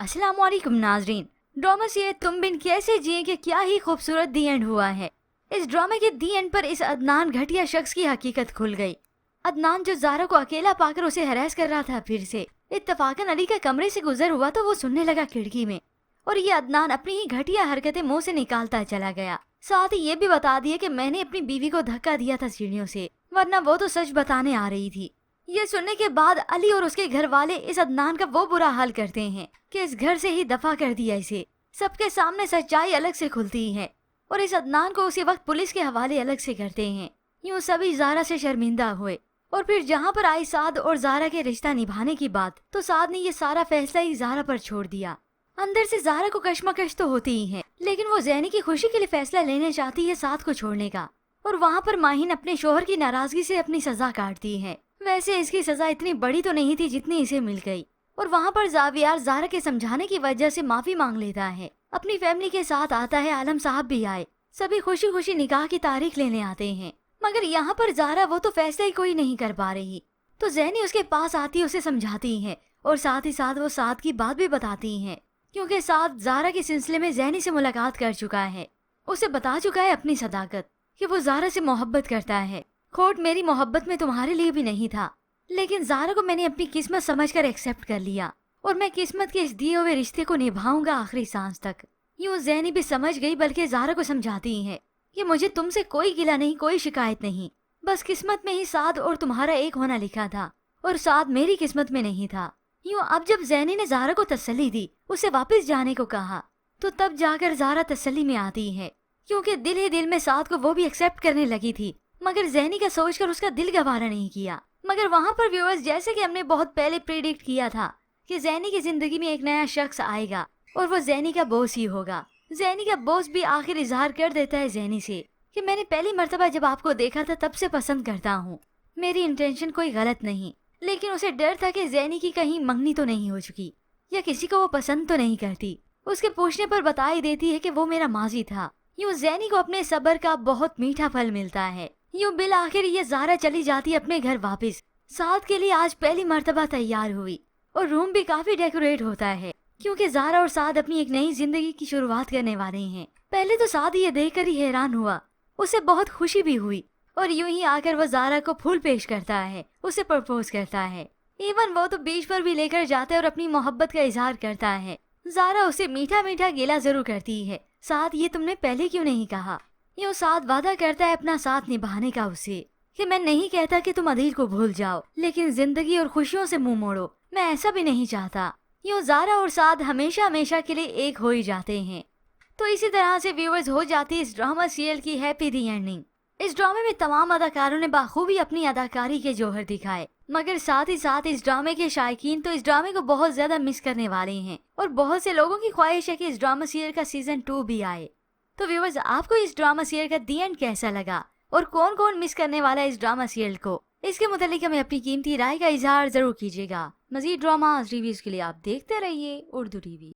अस्सलाम वालेकुम नाजरीन। ड्रामा से तुम बिन कैसे जिए कि क्या ही खूबसूरत दी एंड हुआ है। इस ड्रामे के दी एंड पर इस अदनान घटिया शख्स की हकीकत खुल गई। अदनान जो ज़ारा को अकेला पाकर उसे हैरेस कर रहा था, फिर से इत्तफाकन अली के कमरे से गुजर हुआ तो वो सुनने लगा खिड़की में, और ये अदनान अपनी ही घटिया हरकतें मुंह से निकालता चला गया। साथ ही ये भी बता दिया कि मैंने अपनी बीवी को धक्का दिया था सीढ़ियों से, वरना वो तो सच बताने आ रही थी। ये सुनने के बाद अली और उसके घर वाले इस अदनान का वो बुरा हाल करते हैं कि इस घर से ही दफा कर दिया इसे। सबके सामने सच्चाई अलग से खुलती है और इस अदनान को उसी वक्त पुलिस के हवाले अलग से करते हैं। यूं सभी ज़ारा से शर्मिंदा हुए, और फिर जहाँ पर आई साद और ज़ारा के रिश्ता निभाने की बात, तो साद ने ये सारा फैसला ही ज़ारा पर छोड़ दिया। अंदर से ज़ारा को कश्मकश तो होती ही है, लेकिन वो ज़ैनी की खुशी के लिए फैसला लेने चाहती है साद को छोड़ने का। और वहाँ पर माहिन अपने शोहर की नाराजगी से अपनी सजा काटती है। वैसे इसकी सजा इतनी बड़ी तो नहीं थी जितनी इसे मिल गई। और वहाँ पर जावियार ज़ारा के समझाने की वजह से माफी मांग लेता है। अपनी फैमिली के साथ आता है, आलम साहब भी आए, सभी खुशी खुशी निकाह की तारीख लेने आते हैं। मगर यहाँ पर ज़ारा वो तो फैसला ही कोई नहीं कर पा रही, तो ज़ैनी उसके पास आती उसे समझाती है, और साथ ही साथ वो साद की बात भी बताती है, क्योंकि साद ज़ारा के सिलसिले में ज़ैनी से मुलाकात कर चुका है। उसे बता चुका है अपनी सदाकत कि वो ज़ारा से मोहब्बत करता है। खोट मेरी मोहब्बत में तुम्हारे लिए भी नहीं था, लेकिन ज़ारा को मैंने अपनी किस्मत समझकर एक्सेप्ट कर लिया, और मैं किस्मत के इस दिए हुए रिश्ते को निभाऊंगा आखिरी सांस तक। यूं ज़ैनी भी समझ गई, बल्कि ज़ारा को समझाती है कि मुझे तुमसे कोई गिला नहीं, कोई शिकायत नहीं, बस किस्मत में ही साद और तुम्हारा एक होना लिखा था, और साद मेरी किस्मत में नहीं था। यूं अब जब ज़ैनी ने ज़ारा को तसल्ली दी, उसे वापस जाने को कहा, तो तब जाकर ज़ारा तसल्ली में आती है, क्योंकि दिल ही दिल में साद को वो भी एक्सेप्ट करने लगी थी। मगर ज़ैनी का सोचकर उसका दिल गवारा नहीं किया। मगर वहाँ पर व्यूअर्स, जैसे कि हमने बहुत पहले प्रिडिक्ट किया था कि ज़ैनी की जिंदगी में एक नया शख्स आएगा और वो ज़ैनी का बॉस ही होगा। ज़ैनी का बॉस भी आखिर इजहार कर देता है ज़ैनी से कि मैंने पहली मर्तबा जब आपको देखा था तब से पसंद करता हूँ, मेरी इंटेंशन कोई गलत नहीं। लेकिन उसे डर था कि ज़ैनी की कहीं मंगनी तो नहीं हो चुकी, या किसी को वो पसंद तो नहीं करती। उसके पूछने पर बता ही देती है कि वो मेरा माजी था। यूँ ज़ैनी को अपने सब्र का बहुत मीठा फल मिलता है। यूँ बिल आखिर ये ज़ारा चली जाती अपने घर वापस। साद के लिए आज पहली मर्तबा तैयार हुई, और रूम भी काफी डेकोरेट होता है, क्योंकि ज़ारा और साद अपनी एक नई जिंदगी की शुरुआत करने वाले हैं। पहले तो साद ये देखकर ही हैरान हुआ, उसे बहुत खुशी भी हुई, और यूं ही आकर वो ज़ारा को फूल पेश करता है, उसे प्रपोज करता है। इवन वो तो बीच पर भी लेकर जाता है और अपनी मोहब्बत का इजहार करता है। ज़ारा उसे मीठा मीठा गिला जरूर करती है, साद ये तुमने पहले क्यों नहीं कहा। यूँ साद वादा करता है अपना साथ निभाने का उसे, कि मैं नहीं कहता कि तुम अदील को भूल जाओ, लेकिन जिंदगी और खुशियों से मुंह मोड़ो, मैं ऐसा भी नहीं चाहता। यूँ ज़ारा और साद हमेशा हमेशा के लिए एक हो ही जाते हैं। तो इसी तरह से व्यूअर्स हो जाती है इस ड्रामा सीरियल की हैप्पी दी एंडिंग। इस ड्रामे में तमाम अदाकारों ने बाखूबी अपनी अदाकारी के जौहर दिखाए, मगर साथ ही साथ इस ड्रामे के शायकीन तो इस ड्रामे को बहुत ज्यादा मिस करने वाले हैं, और बहुत से लोगों की ख्वाहिश है कि इस ड्रामा सीरियल का सीजन 2 भी आए। तो व्यूअर्स, आपको इस ड्रामा सीरियल का दी एंड कैसा लगा, और कौन कौन मिस करने वाला है इस ड्रामा सीरियल को, इसके मुतालिक हमें अपनी कीमती राय का इजहार जरूर कीजिएगा। मजीद ड्रामा रिव्यूज के लिए आप देखते रहिए उर्दू टीवी।